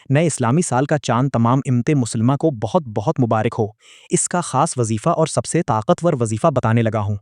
نئے اسلامی سال کا چاند تمام امت مسلمہ کو بہت بہت مبارک ہو۔ اس کا خاص وظیفہ اور سب سے طاقتور وظیفہ بتانے لگا ہوں۔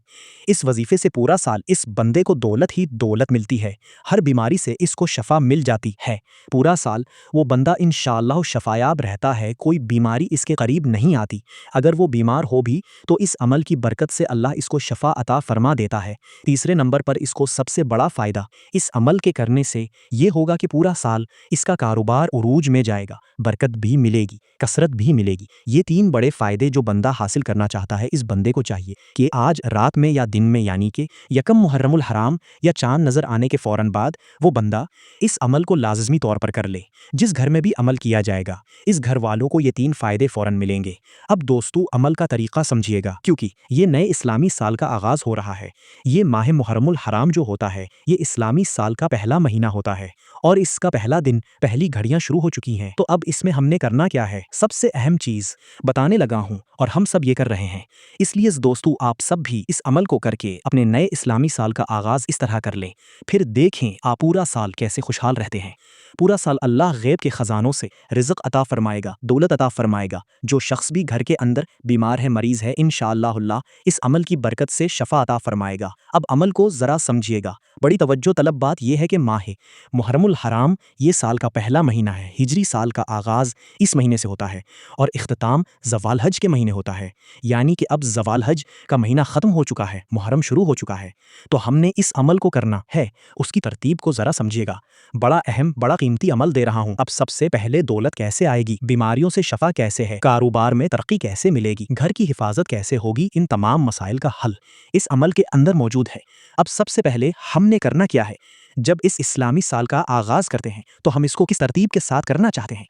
اس وظیفے سے پورا سال اس بندے کو دولت ہی دولت ملتی ہے، ہر بیماری سے اس کو شفا مل جاتی ہے۔ پورا سال وہ بندہ انشاءاللہ شفایاب رہتا ہے، کوئی بیماری اس کے قریب نہیں آتی۔ اگر وہ بیمار ہو بھی تو اس عمل کی برکت سے اللہ اس کو شفا عطا فرما دیتا ہے۔ تیسرے نمبر پر اس کو سب سے بڑا فائدہ اس عمل کے کرنے سے یہ ہوگا کہ پورا سال اس کا کاروبار عروج میں جائے گا، برکت بھی ملے گی، کثرت بھی ملے گی۔ یہ تین بڑے فائدے جو بندہ حاصل کرنا چاہتا ہے، اس بندے کو چاہیے کہ آج رات میں یا دن میں، یعنی کہ یکم محرم الحرام یا چاند نظر آنے کے فوراً بعد وہ بندہ اس عمل کو لازمی طور پر کر لے۔ جس گھر میں بھی عمل کیا جائے گا، اس گھر والوں کو یہ تین فائدے فوراً ملیں گے۔ اب دوستو عمل کا طریقہ سمجھیے گا، کیونکہ یہ نئے اسلامی سال کا آغاز ہو رہا ہے۔ یہ ماہ محرم الحرام جو ہوتا ہے، یہ اسلامی سال کا پہلا مہینہ ہوتا ہے اور اس کا پہلا دن، پہلی گھڑیاں شروع ہو چکی ہیں۔ تو اب اس میں ہم نے کرنا کیا ہے؟ سب سے اہم چیز بتانے لگا ہوں اور ہم سب یہ کر رہے ہیں۔ اس لیے دوستو آپ سب بھی اس عمل کو کر کے اپنے نئے اسلامی سال کا آغاز اس طرح کر لیں، پھر دیکھیں آپ پورا سال کیسے خوشحال رہتے ہیں۔ پورا سال اللہ غیب کے خزانوں سے رزق عطا فرمائے گا، دولت عطا فرمائے گا۔ جو شخص بھی گھر کے اندر بیمار ہے، مریض ہے، انشاءاللہ اللہ اس عمل کی برکت سے شفا عطا فرمائے گا۔ اب عمل کو ذرا سمجھیے گا، بڑی توجہ طلب بات یہ ہے کہ ماہ محرم الحرام یہ سال کا پہلا مہینہ ہے۔ ہجری سال کا آغاز اس مہینے سے ہوتا ہے اور اختتام زوال حج کے مہینے ہوتا ہے، یعنی کہ اب زوال حج کا مہینہ ختم ہو چکا ہے، محرم شروع ہو چکا ہے۔ تو ہم نے اس عمل کو کرنا ہے، اس کی ترتیب کو ذرا سمجھیے گا۔ بڑا اہم، بڑا قیمتی عمل دے رہا ہوں۔ اب سب سے پہلے دولت کیسے آئے گی، بیماریوں سے شفا کیسے ہے، کاروبار میں ترقی کیسے ملے گی، گھر کی حفاظت کیسے ہوگی، ان تمام مسائل کا حل اس عمل کے اندر موجود ہے۔ اب سب سے پہلے ہم نے کرنا کیا ہے؟ جب اس اسلامی سال کا آغاز کرتے ہیں تو ہم اس کو کس ترتیب کے ساتھ کرنا چاہتے ہیں؟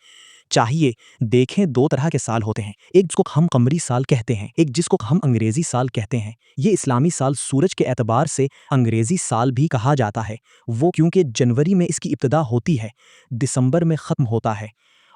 چاہیے دیکھیں، دو طرح کے سال ہوتے ہیں، ایک جس کو ہم قمری سال کہتے ہیں، ایک جس کو ہم انگریزی سال کہتے ہیں۔ یہ اسلامی سال سورج کے اعتبار سے انگریزی سال بھی کہا جاتا ہے، وہ کیونکہ جنوری میں اس کی ابتدا ہوتی ہے، دسمبر میں ختم ہوتا ہے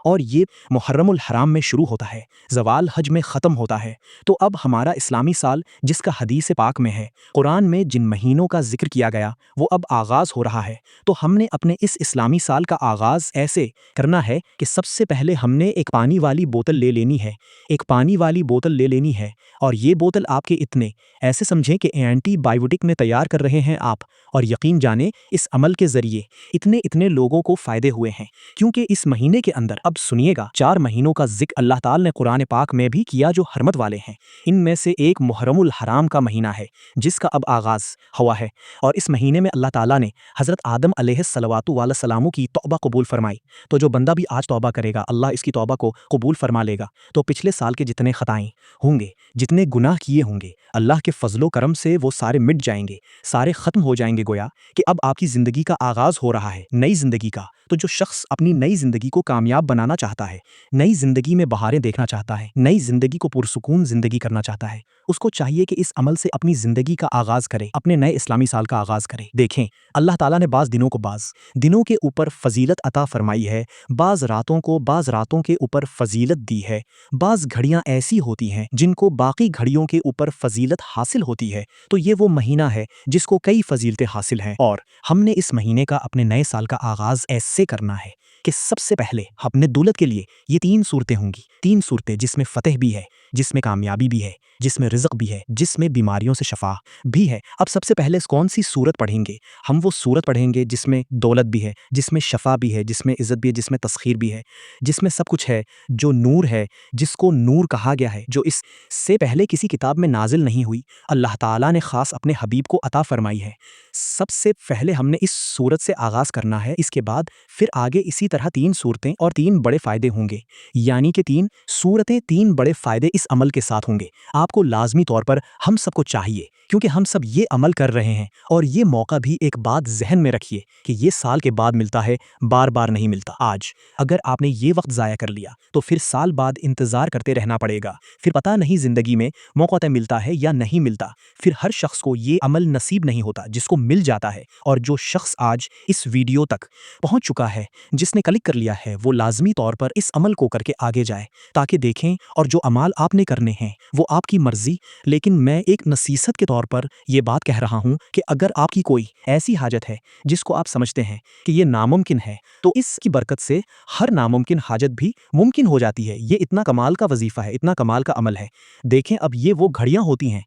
اور یہ محرم الحرام میں شروع ہوتا ہے، زوال حج میں ختم ہوتا ہے۔ تو اب ہمارا اسلامی سال جس کا حدیث پاک میں ہے، قرآن میں جن مہینوں کا ذکر کیا گیا، وہ اب آغاز ہو رہا ہے۔ تو ہم نے اپنے اس اسلامی سال کا آغاز ایسے کرنا ہے کہ سب سے پہلے ہم نے ایک پانی والی بوتل لے لینی ہے، ایک پانی والی بوتل لے لینی ہے، اور یہ بوتل آپ کے اتنے ایسے سمجھیں کہ اینٹی بائیوٹک میں تیار کر رہے ہیں آپ، اور یقین جانیں اس عمل کے ذریعے اتنے لوگوں کو فائدے ہوئے ہیں، کیونکہ اس مہینے کے اندر اب سنیے گا 4 مہینوں کا ذکر اللہ تعالی نے قرآن پاک میں بھی کیا جو حرمت والے ہیں۔ ان میں سے ایک محرم الحرام کا مہینہ ہے جس کا اب آغاز ہوا ہے، اور اس مہینے میں اللہ تعالیٰ نے حضرت آدم علیہ الصلوۃ والسلام کی توبہ قبول فرمائی۔ تو جو بندہ بھی آج توبہ کرے گا، اللہ اس کی توبہ کو قبول فرما لے گا۔ تو پچھلے سال کے جتنے خطائیں ہوں گے، جتنے گناہ کیے ہوں گے، اللہ کے فضل و کرم سے وہ سارے مٹ جائیں گے، سارے ختم ہو جائیں گے۔ گویا کہ اب آپ کی زندگی کا آغاز ہو رہا ہے، نئی زندگی کا۔ تو جو شخص اپنی نئی زندگی کو کامیاب بنانا چاہتا ہے، نئی زندگی میں بہاریں دیکھنا چاہتا ہے، نئی زندگی کو پرسکون زندگی کرنا چاہتا ہے، اس کو چاہیے کہ اس عمل سے اپنی زندگی کا آغاز کرے، اپنے نئے اسلامی سال کا آغاز کرے۔ دیکھیں، اللہ تعالیٰ نے بعض دنوں کو بعض دنوں کے اوپر فضیلت عطا فرمائی ہے، بعض راتوں کو بعض راتوں کے اوپر فضیلت دی ہے، بعض گھڑیاں ایسی ہوتی ہیں جن کو باقی گھڑیوں کے اوپر فضیلت حاصل ہوتی ہے۔ تو یہ وہ مہینہ ہے جس کو کئی فضیلتیں حاصل ہیں، اور ہم نے اس مہینے کا اپنے نئے سال کا آغاز ایسے کرنا ہے کہ سب سے پہلے اپنے دولت کے لیے یہ 3 صورتیں ہوں گی، 3 صورتیں جس میں فتح بھی ہے، جس میں کامیابی بھی ہے، جس میں رزق بھی ہے، جس میں بیماریوں سے شفا بھی ہے۔ اب سب سے پہلے کون سی صورت پڑھیں گے؟ ہم وہ صورت پڑھیں گے جس میں دولت بھی ہے، جس میں شفا بھی ہے، جس میں عزت بھی ہے، جس میں تسخیر بھی ہے، جس میں سب کچھ ہے، جو نور ہے، جس کو نور کہا گیا ہے، جو اس سے پہلے کسی کتاب میں نازل نہیں ہوئی، اللہ تعالیٰ نے خاص اپنے حبیب کو عطا فرمائی ہے۔ سب سے پہلے ہم نے اس صورت سے آغاز کرنا ہے، اس کے بعد پھر آگے اسی طرح 3 صورتیں اور 3 بڑے فائدے ہوں گے، یعنی کہ 3 صورتیں، 3 بڑے فائدے اس عمل کے ساتھ ہوں گے۔ آپ کو لازمی طور پر ہم سب کو چاہیے، کیونکہ ہم سب یہ عمل کر رہے ہیں، اور یہ موقع بھی ایک بات ذہن میں رکھیے کہ یہ سال کے بعد ملتا ہے، بار بار نہیں ملتا۔ آج اگر آپ نے یہ وقت ضائع کر لیا تو پھر سال بعد انتظار کرتے رہنا پڑے گا، پھر پتہ نہیں زندگی میں موقع ملتا ہے یا نہیں ملتا۔ پھر ہر شخص کو یہ عمل نصیب نہیں ہوتا جس کو مل جاتا ہے، اور جو شخص آج اس ویڈیو تک پہنچ چکا ہے، جس نے کلک کر لیا ہے، وہ لازمی طور پر اس عمل کو کر کے آگے جائے، تاکہ دیکھیں اور جو اعمال آپ نے کرنے ہیں وہ آپ کی مرضی، لیکن میں ایک نصیحت کے طور طور پر یہ بات کہہ رہا ہوں کہ اگر آپ کی کوئی ایسی حاجت ہے جس کو آپ سمجھتے ہیں کہ یہ ناممکن ہے تو اس کی برکت سے ہر ناممکن حاجت بھی ممکن ہو جاتی ہے۔ یہ اتنا کمال کا وظیفہ ہے، اتنا کمال کا عمل ہے۔ دیکھیں اب یہ وہ گھڑیاں ہوتی ہیں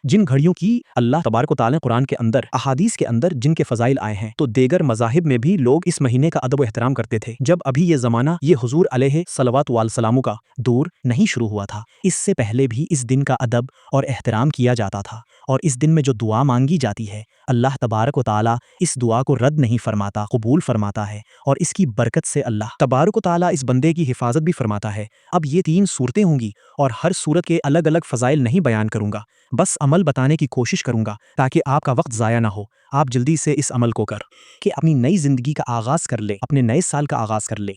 جن گھڑیوں کی اللہ تبارک و تعالی قرآن کے اندر احادیث کے اندر جن کے فضائل آئے ہیں، تو دیگر مذاہب میں بھی لوگ اس مہینے کا ادب و احترام کرتے تھے جب ابھی یہ زمانہ یہ حضور علیہ صلوات والسلام کا دور نہیں شروع ہوا تھا۔ اس سے پہلے بھی اس دن کا ادب اور احترام کیا جاتا تھا، اور اس دن میں جو دعا مانگی جاتی ہے اللہ تبارک و تعالی اس دعا کو رد نہیں فرماتا، قبول فرماتا ہے، اور اس کی برکت سے اللہ تبارک و تعالی اس بندے کی حفاظت بھی فرماتا ہے۔ اب یہ 3 صورتیں ہوں گی اور ہر صورت کے الگ الگ فضائل نہیں بیان کروں گا، بس عمل بتانے کی کوشش کروں گا تاکہ آپ کا وقت ضائع نہ ہو۔ آپ جلدی سے اس عمل کو کر کہ اپنی نئی زندگی کا آغاز کر لے، اپنے نئے سال کا آغاز کر لے۔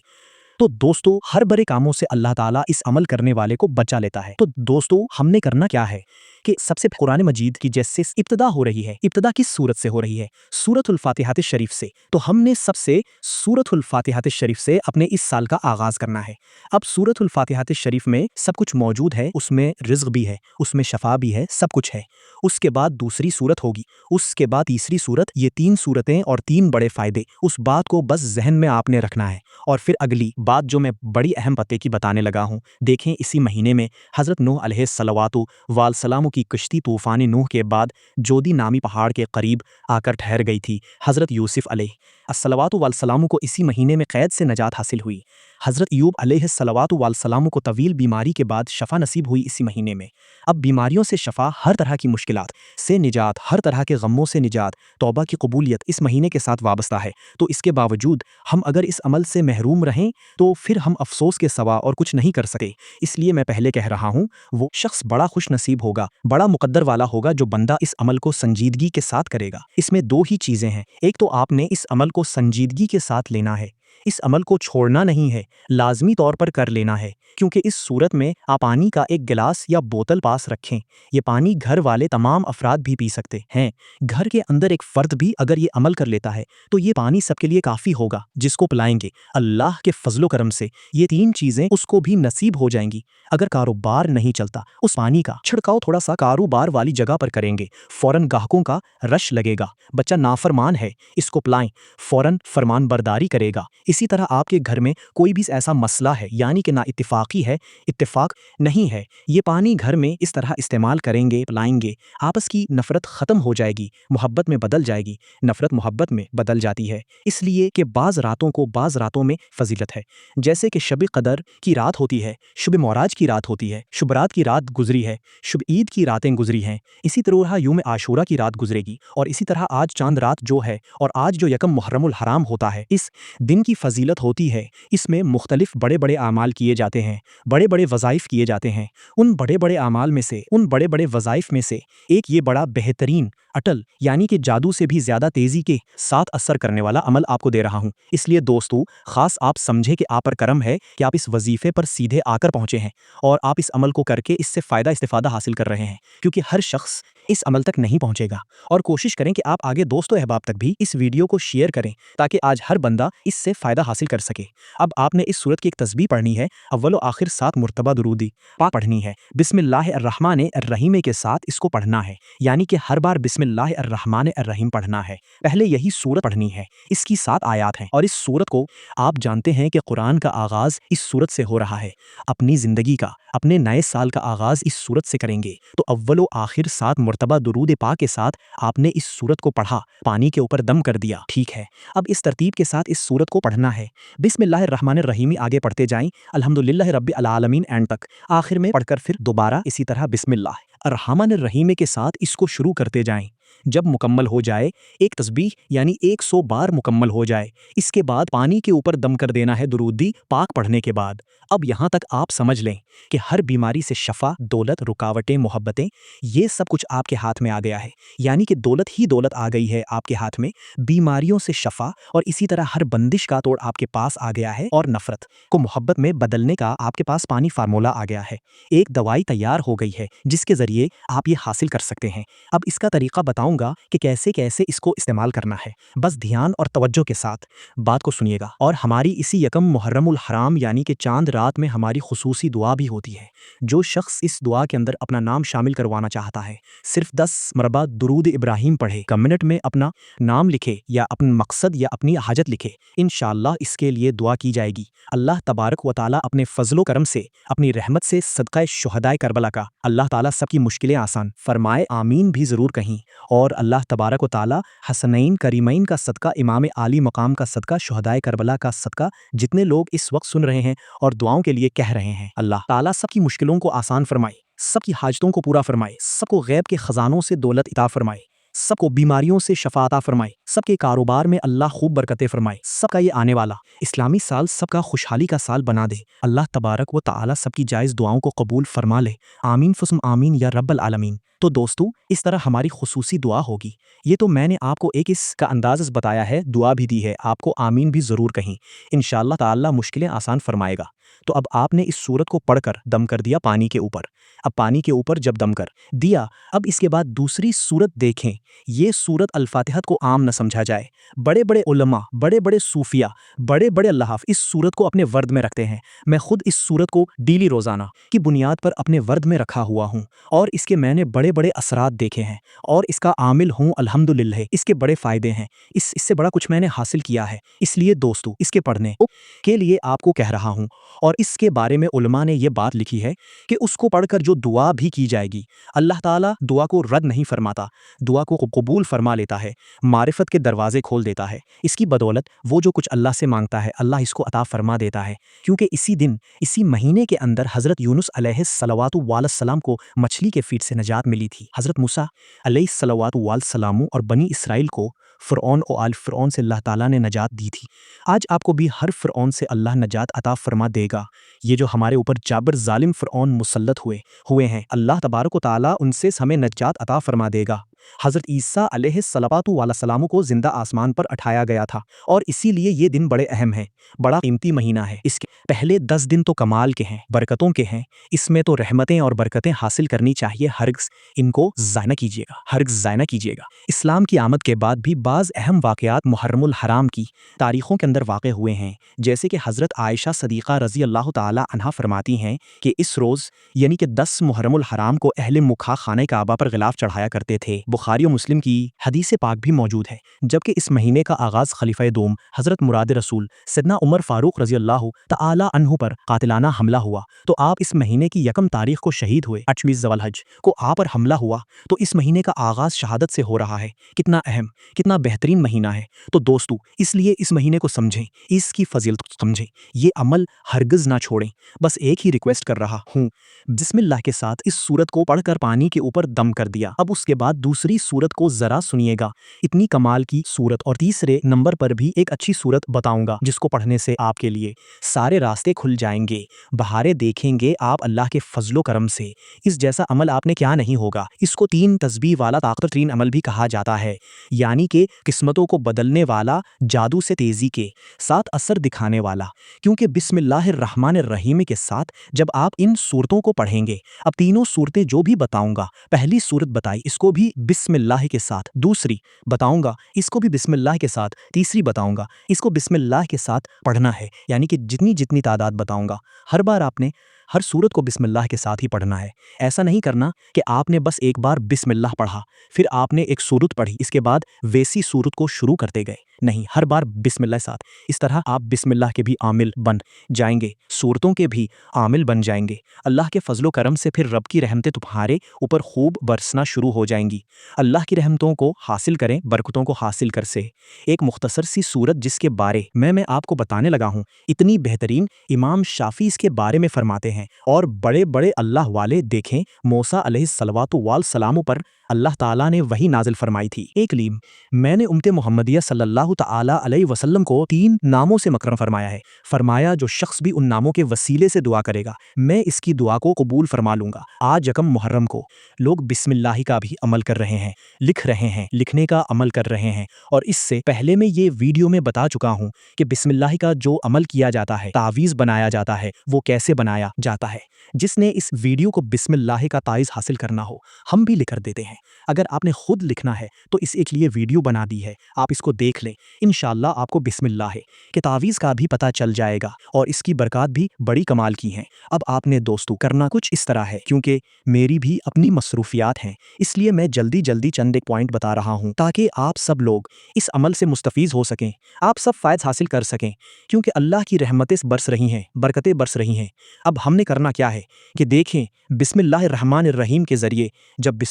تو دوستو ہر برے کاموں سے اللہ تعالیٰ اس عمل کرنے والے کو بچا لیتا ہے۔ تو دوستو ہم نے کرنا کیا ہے کہ سب سے قرآن مجید کی جیسے ابتدا ہو رہی ہے، ابتدا کس سورت سے ہو رہی ہے؟ سورۃ الفاتحہ شریف سے۔ تو ہم نے سب سے سورۃ الفاتحہ شریف سے اپنے اس سال کا آغاز کرنا ہے۔ اب سورۃ الفاتحہ شریف میں سب کچھ موجود ہے، اس میں رزق بھی ہے، اس میں شفا بھی ہے، سب کچھ ہے۔ اس کے بعد دوسری سورت ہوگی، اس کے بعد تیسری سورت، یہ 3 سورتیں اور 3 بڑے فائدے، اس بات کو بس ذہن میں آپ نے رکھنا ہے۔ اور پھر اگلی بات جو میں بڑی اہم پتے کی بتانے لگا ہوں، دیکھیں اسی مہینے میں حضرت نوح علیہ الصلوات والسلام کی کشتی طوفان نوح کے بعد جودی نامی پہاڑ کے قریب آ کر ٹھہر گئی تھی۔ حضرت یوسف علیہ الصلوات والسلام کو اسی مہینے میں قید سے نجات حاصل ہوئی۔ حضرت ایوب علیہ الصلوات والسلام کو طویل بیماری کے بعد شفا نصیب ہوئی اسی مہینے میں۔ اب بیماریوں سے شفا، ہر طرح کی مشکلات سے نجات، ہر طرح کے غموں سے نجات، توبہ کی قبولیت اس مہینے کے ساتھ وابستہ ہے۔ تو اس کے باوجود ہم اگر اس عمل سے محروم رہیں تو پھر ہم افسوس کے سوا اور کچھ نہیں کر سکے۔ اس لیے میں پہلے کہہ رہا ہوں وہ شخص بڑا خوش نصیب ہوگا، بڑا مقدر والا ہوگا جو بندہ اس عمل کو سنجیدگی کے ساتھ کرے گا۔ اس میں 2 ہی چیزیں ہیں، ایک تو آپ نے اس عمل کو سنجیدگی کے ساتھ لینا ہے، اس عمل کو چھوڑنا نہیں ہے، لازمی طور پر کر لینا ہے، کیونکہ اس صورت میں آپ پانی کا ایک گلاس یا بوتل پاس رکھیں، یہ پانی گھر والے تمام افراد بھی پی سکتے ہیں۔ گھر کے اندر ایک فرد بھی اگر یہ عمل کر لیتا ہے تو یہ پانی سب کے لیے کافی ہوگا جس کو پلائیں گے۔ اللہ کے فضل و کرم سے یہ 3 چیزیں اس کو بھی نصیب ہو جائیں گی۔ اگر کاروبار نہیں چلتا، اس پانی کا چھڑکاؤ تھوڑا سا کاروبار والی جگہ پر کریں گے، فوراً گاہکوں کا رش لگے گا۔ بچہ نافرمان ہے، اس کو پلائیں، فوراً فرمان برداری کرے گا۔ اسی طرح آپ کے گھر میں کوئی بھی ایسا مسئلہ ہے یعنی کہ نا اتفاقی ہے، اتفاق نہیں ہے، یہ پانی گھر میں اس طرح استعمال کریں گے، پلائیں گے، آپس کی نفرت ختم ہو جائے گی، محبت میں بدل جائے گی، نفرت محبت میں بدل جاتی ہے، اس لیے کہ بعض راتوں میں فضیلت ہے، جیسے کہ شب قدر کی رات ہوتی ہے، شب معراج کی رات ہوتی ہے، شب رات کی رات گزری ہے، شب عید کی راتیں گزری ہیں، اسی طرح یوم عاشورہ کی رات گزرے گی، اور اسی طرح آج چاند رات جو ہے اور آج جو یکم محرم الحرام ہوتا ہے، اس دن کی فضیلت ہوتی ہے۔ اس میں مختلف بڑے بڑے اعمال کیے جاتے ہیں، بڑے بڑے وظائف کیے جاتے ہیں۔ ان بڑے بڑے اعمال میں سے، ان بڑے بڑے وظائف میں سے ایک یہ بڑا بہترین، اٹل یعنی کہ جادو سے بھی زیادہ تیزی کے ساتھ اثر کرنے والا عمل آپ کو دے رہا ہوں۔ اس لیے دوستو خاص آپ سمجھے کہ آپ پر کرم ہے کہ آپ اس وظیفے پر سیدھے آ کر پہنچے ہیں اور آپ اس عمل کو کر کے اس سے فائدہ استفادہ حاصل کر رہے ہیں، کیونکہ ہر شخص اس عمل تک نہیں پہنچے گا۔ اور کوشش کریں کہ آپ آگے دوست و احباب تک بھی اس ویڈیو کو شیئر کریں تاکہ آج ہر بندہ اس سے فائدہ حاصل کر سکے۔ اب آپ نے اس صورت کی ایک تسبیح پڑھنی ہے، اول و آخر 7 مرتبہ درود پاک پڑھنی ہے، بسم اللہ الرحمن الرحیم کے ساتھ اس کو پڑھنا ہے، یعنی کہ ہر بار بسم اللہ الرحمن الرحیم پڑھنا ہے۔ پہلے یہی سورت پڑھنی ہے، اس کی 7 آیات ہیں، اور اس سورت کو آپ جانتے ہیں کہ قرآن کا آغاز اس سورت سے ہو رہا ہے۔ اپنی زندگی کا، اپنے نئے سال کا آغاز اس سورت سے کریں گے، تو اول و آخر 7 مرتبہ درود پاک کے ساتھ آپ نے اس سورت کو پڑھا، پانی کے اوپر دم کر دیا، ٹھیک ہے۔ اب اس ترتیب کے ساتھ اس سورت کو پڑھنا ہے، بسم اللہ الرحمن الرحیم آگے پڑھتے جائیں، الحمدللہ رب العالمین اینڈ تک، آخر میں پڑھ کر پھر دوبارہ اسی طرح بسم اللہ الرحمن الرحیم کے ساتھ اس کو شروع کرتے جائیں۔ جب مکمل ہو جائے، ایک تسبیح یعنی 100 بار مکمل ہو جائے، اس کے بعد پانی کے اوپر دم کر دینا ہے درود پاک پڑھنے کے بعد۔ اب یہاں تک آپ سمجھ لیں کہ ہر بیماری سے شفا، دولت، رکاوٹیں، محبتیں، یہ سب کچھ آپ کے ہاتھ میں آ گیا ہے، یعنی کہ دولت ہی دولت آ گئی ہے آپ کے ہاتھ میں، بیماریوں سے شفا، اور اسی طرح ہر بندش کا توڑ آپ کے پاس آ گیا ہے، اور نفرت کو محبت میں بدلنے کا آپ کے پاس پانی فارمولہ آ گیا ہے۔ ایک دوائی تیار ہو گئی ہے جس کے ذریعے آپ یہ حاصل کر سکتے ہیں۔ اب اس کا طریقہ بتاؤں بتاؤں گا کہ کیسے کیسے اس کو استعمال کرنا ہے۔ بس دھیان اور توجہ کے ساتھ بات کو سنیے گا۔ اور ہماری اسی یکم محرم الحرام یعنی کہ چاند رات میں ہماری خصوصی دعا بھی ہوتی ہے۔ جو شخص اس دعا کے اندر اپنا نام شامل کروانا چاہتا ہے صرف 10 مربع درود ابراہیم پڑھے، کمنٹ میں اپنا نام لکھے یا اپنا مقصد یا اپنی حاجت لکھے، انشاءاللہ اس کے لیے دعا کی جائے گی۔ اللہ تبارک و تعالی اپنے فضل و کرم سے، اپنی رحمت سے صدقہ شہدائے کربلا کا اللہ تعالی سب کی مشکلیں آسان فرمائے، آمین بھی ضرور کہیں۔ اور اللہ تبارک و تعالی حسنین کریمین کا صدقہ، امام عالی مقام کا صدقہ، شہدائے کربلا کا صدقہ، جتنے لوگ اس وقت سن رہے ہیں اور دعاؤں کے لیے کہہ رہے ہیں، اللہ تعالی سب کی مشکلوں کو آسان فرمائے، سب کی حاجتوں کو پورا فرمائے، سب کو غیب کے خزانوں سے دولت عطا فرمائے، سب کو بیماریوں سے شفا عطا فرمائے، سب کے کاروبار میں اللہ خوب برکتیں فرمائے، سب کا یہ آنے والا اسلامی سال سب کا خوشحالی کا سال بنا دے۔ اللہ تبارک و تعالی سب کی جائز دعاؤں کو قبول فرما لے، آمین فسم آمین یا رب العالمین۔ تو دوستو، اس طرح ہماری خصوصی دعا ہوگی۔ یہ تو میں نے آپ کو ایک اس کا انداز بتایا ہے، دعا بھی دی ہے، آپ کو آمین بھی ضرور کہیں، انشاءاللہ تعالی مشکلیں آسان فرمائے گا۔ تو اب آپ نے اس سورت کو پڑھ کر دم کر دیا پانی کے اوپر۔ اب پانی کے اوپر جب دم کر دیا، اب اس کے بعد دوسری سورت دیکھیں۔ یہ سورت الفاتحہ کو عام نہ سمجھا جائے۔ بڑے بڑے علماء، بڑے بڑے صوفیہ، بڑے بڑے اللہ اس سورت کو اپنے ورد میں رکھتے ہیں۔ میں خود اس سورت کو ڈیلی روزانہ کی بنیاد پر اپنے ورد میں رکھا ہوا ہوں، اور اس کے میں نے بڑے بڑے اثرات دیکھے ہیں، اور اس کا عامل ہوں الحمدللہ۔ اس کے بڑے فائدے ہیں، اس سے بڑا کچھ میں نے حاصل کیا ہے۔ اس لیے دوستو، اس کے پڑھنے کے لیے آپ کو کہہ رہا ہوں۔ اور اس کے بارے میں علماء نے یہ بات لکھی ہے کہ اس کو پڑھ کر جو دعا بھی کی جائے گی، اللہ تعالیٰ دعا کو رد نہیں فرماتا، دعا کو قبول فرما لیتا ہے، معرفت کے دروازے کھول دیتا ہے۔ اس کی بدولت وہ جو کچھ اللہ سے مانگتا ہے، اللہ اس کو عطا فرما دیتا ہے، کیونکہ اسی دن، اسی مہینے کے اندر حضرت یونس علیہ الصلوات والسلام کو مچھلی کے پیٹ سے نجات ملی تھی۔ حضرت موسیٰ علیہ الصلوات والسلام اور بنی اسرائیل کو فرعون و آل فرعون سے اللہ تعالیٰ نے نجات دی تھی۔ آج آپ کو بھی ہر فرعون سے اللہ نجات عطا فرما دے گا۔ یہ جو ہمارے اوپر جابر ظالم فرعون مسلط ہوئے ہیں، اللہ تبارک و تعالیٰ ان سے ہمیں نجات عطا فرما دے گا۔ حضرت عیسیٰ علیہ الصلوات والسلام کو زندہ آسمان پر اٹھایا گیا تھا، اور اسی لیے یہ دن بڑے اہم ہیں، بڑا قیمتی مہینہ ہے۔ اس کے پہلے 10 دن تو کمال کے ہیں، برکتوں کے ہیں، اس میں تو رحمتیں اور برکتیں حاصل کرنی چاہیے، ہرگز ان کو ضائع نہ کیجیے گا، ہرگز ضائع نہ کیجیے گا۔ اسلام کی آمد کے بعد بھی بعض اہم واقعات محرم الحرام کی تاریخوں کے اندر واقع ہوئے ہیں، جیسے کہ حضرت عائشہ صدیقہ رضی اللہ تعالی عنہا فرماتی ہیں کہ اس روز یعنی کہ 10 محرم الحرام کو اہل مکہ خانہ کعبہ پر غلاف چڑھایا کرتے تھے۔ بخاری و مسلم کی حدیث پاک بھی موجود ہے۔ جبکہ اس مہینے کا آغاز خلیفہ دوم حضرت مراد رسول سیدنا عمر فاروق رضی اللہ تعالی عنہ پر قاتلانہ حملہ ہوا، تو آپ اس مہینے کی یکم تاریخ کو شہید ہوئے۔ 8ویں ذو الحج کو آپ پر حملہ ہوا، تو اس مہینے کا آغاز شہادت سے ہو رہا ہے۔ کتنا اہم، کتنا بہترین مہینہ ہے۔ تو دوستو، اس لیے اس مہینے کو سمجھیں، اس کی فضیلت کو سمجھیں، یہ عمل ہرگز نہ چھوڑیں۔ بس ایک ہی ریکویسٹ کر رہا ہوں، بسم اللہ کے ساتھ اس سورت کو پڑھ کر پانی کے اوپر دم کر دیا۔ اب اس کے بعد دوسری سورت کو ذرا سنیے گا، اتنی کمال کی سورت، اور تیسرے نمبر پر بھی ایک اچھی سورت بتاؤں گا جس کو پڑھنے سے آپ کے لیے سارے راستے کھل جائیں گے، بہاریں دیکھیں گے آپ اللہ کے فضل و کرم سے۔ اس جیسا عمل آپ نے کیا نہیں ہوگا۔ اس کو 3 تسبیح والا طاقت ترین عمل بھی کہا جاتا ہے، یعنی کہ قسمتوں کو بدلنے والا، جادو سے تیزی کے ساتھ اثر دکھانے والا، کیونکہ بسم اللہ الرحمن الرحیم کے ساتھ جب آپ ان صورتوں کو پڑھیں گے، اب تینوں صورتیں جو بھی بتاؤں گا، پہلی صورت بتائی اس کو بھی بسم اللہ کے ساتھ، دوسری بتاؤں گا اس کو بھی بسم اللہ کے ساتھ، تیسری بتاؤں گا اس کو بسم اللہ کے ساتھ پڑھنا ہے، یعنی کہ جتنی تعداد بتاؤں گا، ہر بار آپ نے ہر صورت کو بسم اللہ کے ساتھ ہی پڑھنا ہے۔ ایسا نہیں کرنا کہ آپ نے بس ایک بار بسم اللہ پڑھا، پھر آپ نے ایک صورت پڑھی، اس کے بعد ویسی صورت کو شروع کرتے گئے، نہیں، ہر بار بسم اللہ کے ساتھ۔ اس طرح آپ بسم اللہ کے بھی عامل بن جائیں گے، صورتوں کے بھی عامل بن جائیں گے۔ اللہ کے فضل و کرم سے پھر رب کی رحمتیں تمہارے اوپر خوب برسنا شروع ہو جائیں گی۔ اللہ کی رحمتوں کو حاصل کریں، برکتوں کو حاصل کر سے ایک مختصر سی صورت جس کے بارے میں آپ کو بتانے لگا ہوں، اتنی بہترین، امام شافعی اس کے بارے میں فرماتے ہیں، اور بڑے بڑے اللہ والے دیکھیں، موسیٰ علیہ الصلوات والسلام پر اللہ تعالیٰ نے وحی نازل فرمائی تھی۔ ایک لیم میں نے امت محمدیہ صلی اللہ تعالی علیہ وسلم کو 3 ناموں سے مکرم فرمایا ہے، فرمایا جو شخص بھی ان ناموں کے وسیلے سے دعا کرے گا میں اس کی دعا کو قبول فرما لوں گا۔ آج یکم محرم کو لوگ بسم اللہ کا بھی عمل کر رہے ہیں، لکھ رہے ہیں، لکھنے کا عمل کر رہے ہیں، اور اس سے پہلے میں یہ ویڈیو میں بتا چکا ہوں کہ بسم اللہ کا جو عمل کیا جاتا ہے، تعویذ بنایا جاتا ہے، وہ کیسے بنایا جاتا ہے۔ جس نے اس ویڈیو کو بسم اللہ کا تعویذ حاصل کرنا ہو، ہم بھی لکھ کر دیتے ہیں، اگر آپ نے خود لکھنا ہے تو اس ایک لیے ویڈیو بنا دی ہے، آپ اس کو دیکھ لیں، انشاءاللہ آپ کو بسم اللہ ہے کہ تعویذ کا بھی پتہ چل جائے گا اور اس کی برکات بھی بڑی کمال کی ہیں۔ اب آپ نے دوستو کرنا کچھ اس طرح ہے، کیونکہ میری بھی اپنی مصروفیات ہیں، اس لیے میں جلدی جلدی چند ایک پوائنٹ بتا رہا ہوں تاکہ آپ سب لوگ اس عمل سے مستفیض ہو سکیں، آپ سب فائدہ حاصل کر سکیں، کیونکہ اللہ کی رحمتیں برس رہی ہیں، برکتیں برس رہی ہیں۔ اب ہم نے کرنا کیا ہے کہ دیکھیں، بسم اللہ الرحمن الرحیم کے ذریعے جب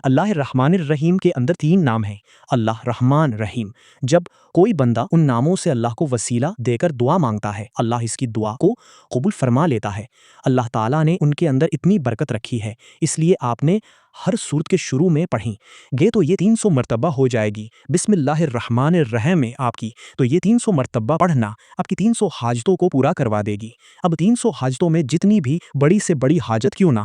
اللہ الرحمن الرحیم کے اندر 3 نام ہیں، اللہ رحمان رحیم، جب کوئی بندہ ان ناموں سے اللہ کو وسیلہ دے کر دعا مانگتا ہے، اللہ اس کی دعا کو قبول فرما لیتا ہے۔ اللہ تعالیٰ نے ان کے اندر اتنی برکت رکھی ہے، اس لیے آپ نے ہر سورت کے شروع میں پڑھیں گے تو یہ 300 مرتبہ ہو جائے گی بسم اللہ الرحمن الرحیم میں آپ کی، تو یہ 300 مرتبہ پڑھنا آپ کی 300 حاجتوں کو پورا کروا دے گی۔ اب 300 حاجتوں میں جتنی بھی بڑی سے بڑی حاجت کیوں نہ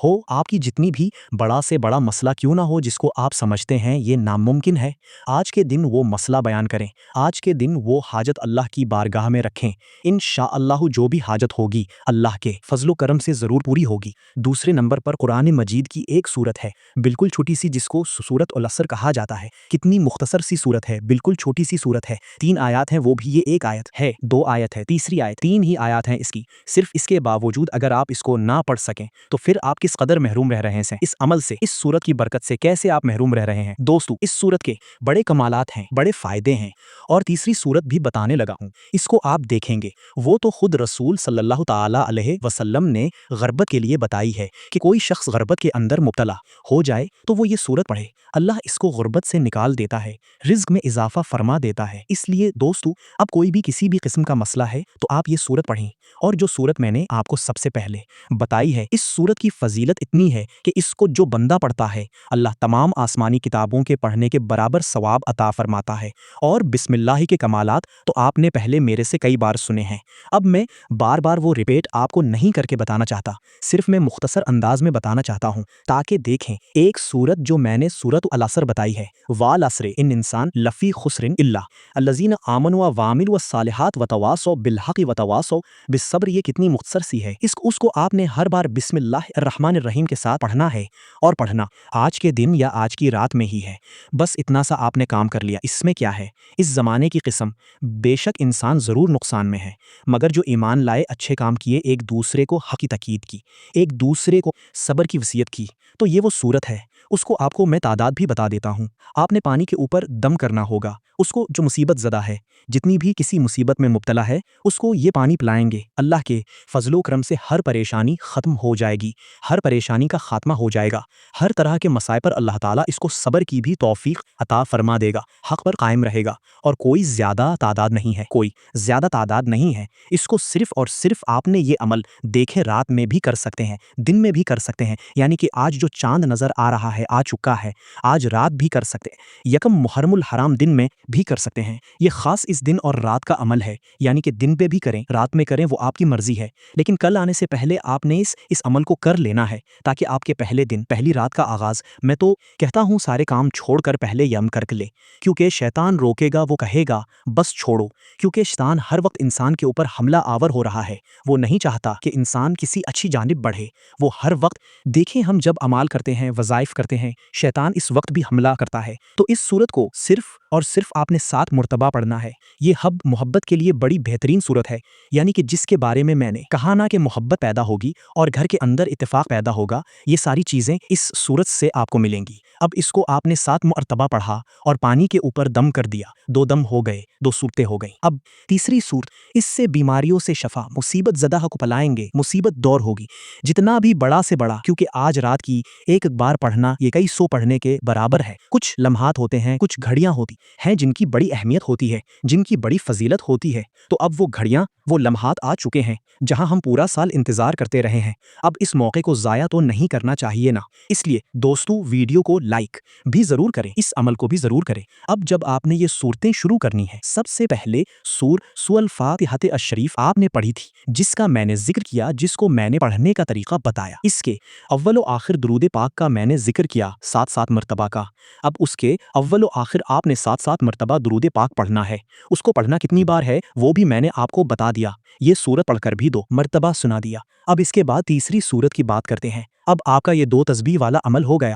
ہو، آپ کی جتنی بھی بڑا سے بڑا مسئلہ کیوں نہ ہو جس کو آپ سمجھتے ہیں یہ ناممکن ہے، آج کے دن وہ مسئلہ بیان کریں، آج کے دن وہ حاجت اللہ کی بارگاہ میں رکھیں، انشاءاللہ جو بھی حاجت ہوگی اللہ کے فضل و کرم سے ضرور پوری ہوگی۔ دوسرے نمبر پر قرآن مجید کی ایک سورت ہے، بالکل چھوٹی سی، جس کو سورت العصر کہا جاتا ہے، کتنی مختصر سی سورت ہے، بالکل چھوٹی سی سورت ہے، 3 آیات ہیں، وہ بھی یہ 1 آیت ہے، 2 آیت ہے، تیسری آیت، 3 ہی آیات ہیں اس کی، صرف اس کے باوجود اگر آپ اس کو نہ پڑھ سکیں تو پھر آپ کس قدر محروم رہ رہے ہیں اس عمل سے، اس سورت کی برکت سے کیسے آپ محروم رہ رہے ہیں۔ دوستو اس سورت کے بڑے کمالات ہیں، بڑے فائدے ہیں، اور تیسری سورت بھی بتانے لگا ہوں، اس کو آپ دیکھیں گے، وہ تو خود رسول صلی اللہ تعالیٰ علیہ وسلم نے غربت کے لیے بتائی ہے کہ کوئی شخص غربت کے اندر مبتلا ہو جائے تو وہ یہ سورت پڑھے، اللہ اس کو غربت سے نکال دیتا ہے، رزق میں اضافہ فرما دیتا ہے۔ اس لیے دوستو اب کوئی بھی کسی بھی قسم کا مسئلہ ہے تو آپ یہ سورت پڑھیں، اور جو سورت میں نے آپ کو سب سے پہلے بتائی ہے، اس سورت کی فضیلت اتنی ہے کہ اس کو جو بندہ پڑھتا ہے اللہ تمام آسمانی کتابوں کے پڑھنے کے برابر ثواب عطا فرماتا ہے۔ اور بسم اللہ کے کمالات تو آپ نے پہلے میرے سے کئی بار سنے ہیں، اب میں بار بار وہ ریپیٹ آپ کو نہیں کر کے بتانا چاہتا، صرف میں مختصر انداز میں بتانا چاہتا ہوں تاکہ دیکھیں ایک سورت جو میں نے سورت العصر بتائی ہے، والعصر ان انسان لفی خسر الا الذین آمنوا وعملوا الصالحات وتواصوا بالحق وتواصوا بالصبر، یہ کتنی مختصر سی ہے، اس کو آپ نے ہر بار بسم اللہ الرحمن الرحیم کے ساتھ پڑھنا ہے، اور پڑھنا آج کے دن یا آج کی رات میں ہی ہے، بس اتنا سا آپ نے کام کر لیا۔ اس میں کیا ہے، اس زمانے کی قسم بے شک انسان ضرور نقصان میں ہے، مگر جو ایمان لائے، اچھے کام کیے، ایک دوسرے کو حق کی تاکید کی، ایک دوسرے کو صبر کی وصیت کی، تو یہ وہ صورت ہے۔ اس کو آپ کو میں تعداد بھی بتا دیتا ہوں، آپ نے پانی کے اوپر دم کرنا ہوگا، اس کو جو مصیبت زدہ ہے، جتنی بھی کسی مصیبت میں مبتلا ہے، اس کو یہ پانی پلائیں گے، اللہ کے فضل و کرم سے ہر پریشانی ختم ہو جائے گی، ہر پریشانی کا خاتمہ ہو جائے گا، ہر طرح کے مسائل پر اللہ تعالیٰ اس کو صبر کی بھی توفیق عطا فرما دے گا، حق پر قائم رہے گا، اور کوئی زیادہ تعداد نہیں ہے، کوئی زیادہ تعداد نہیں ہے، اس کو صرف اور صرف آپ نے یہ عمل دیکھے رات میں بھی کر سکتے ہیں، دن میں بھی کر سکتے ہیں، یعنی کہ آج جو چاند نظر آ رہا ہے، آ چکا ہے، آج رات بھی کر سکتے ہیں، یکم محرم الحرام دن میں بھی کر سکتے ہیں، یہ خاص اس دن اور رات کا عمل ہے، یعنی کہ دن پہ بھی کریں، رات میں کریں، وہ آپ کی مرضی ہے، لیکن کل آنے سے پہلے آپ نے اس عمل کو کر لینا ہے تاکہ آپ کے پہلے دن، پہلی رات کا آغاز، میں تو کہتا ہوں سارے کام چھوڑ کر پہلے یہ عمل کر لے، کیونکہ شیطان روکے گا، وہ کہے گا بس چھوڑو، کیونکہ شیطان ہر وقت انسان کے اوپر حملہ آور ہو رہا ہے، وہ نہیں چاہتا کہ انسان کسی اچھی جانب بڑھے، وہ ہر وقت دیکھیں ہم جب عمال کرتے ہیں، وظائف کرتے ہیں، شیطان اس وقت بھی حملہ کرتا ہے، تو اس صورت کو صرف اور صرف آپ نے 7 مرتبہ پڑھنا ہے۔ یہ حب محبت کے لیے بڑی بہترین صورت ہے، یعنی کہ جس کے بارے میں نے کہا نا کہ محبت پیدا ہوگی اور گھر کے اندر اتفاق پیدا ہوگا، یہ ساری چیزیں اس صورت سے آپ کو ملیں گی۔ اب اس کو آپ نے 7 مرتبہ پڑھا اور پانی کے اوپر دم کر دیا، 2 دم ہو گئے، 2 صورتیں ہو گئیں۔ اب تیسری صورت، اس سے بیماریوں سے شفا، مصیبت زدہ کو پلائیں گے، مصیبت دور ہوگی، جتنا بھی بڑا سے بڑا، کیونکہ آج رات کی ایک بار پڑھنا یہ کئی سو پڑھنے کے برابر ہے۔ کچھ لمحات ہوتے ہیں، کچھ گھڑیاں ہوتی ہیں جن کی بڑی اہمیت ہوتی ہے، جن کی بڑی فضیلت ہوتی ہے، تو اب وہ گھڑیاں، وہ لمحات آ چکے ہیں جہاں ہم پورا سال انتظار کرتے رہے ہیں، اب اس موقع کو ضائع تو نہیں کرنا چاہیے نا، اس لیے دوستو ویڈیو کو لائک بھی ضرور کریں، اس عمل کو بھی ضرور کریں۔ اب جب آپ نے یہ صورتیں شروع کرنی ہے، سب سے پہلے سورۃ الفاتحہ الشریف آپ نے پڑھی تھی، جس کا میں نے ذکر کیا، جس کو میں نے پڑھنے کا طریقہ بتایا، اس کے اول و آخر درود پاک کا میں نے ذکر کیا 7 مرتبہ کا، اب اس کے اول و آخر آپ نے 7 مرتبہ درود پاک پڑھنا ہے، اس کو پڑھنا کتنی بار ہے وہ بھی میں نے آپ کو بتا دیا، یہ سورت پڑھ کر بھی 2 مرتبہ سنا دیا۔ اب اس کے بعد تیسری سورت کی بات کرتے ہیں، اب آپ کا یہ 2 تسبیح والا عمل ہو گیا،